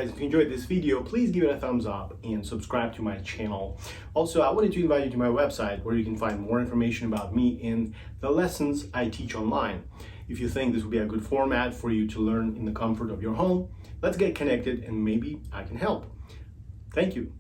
guys, if you enjoyed this video, please give it a thumbs up and subscribe to my channel. Also, I wanted to invite you to my website where you can find more information about me and the lessons I teach online. If you think this would be a good format for you to learn in the comfort of your home, let's get connected and maybe I can help. Thank you.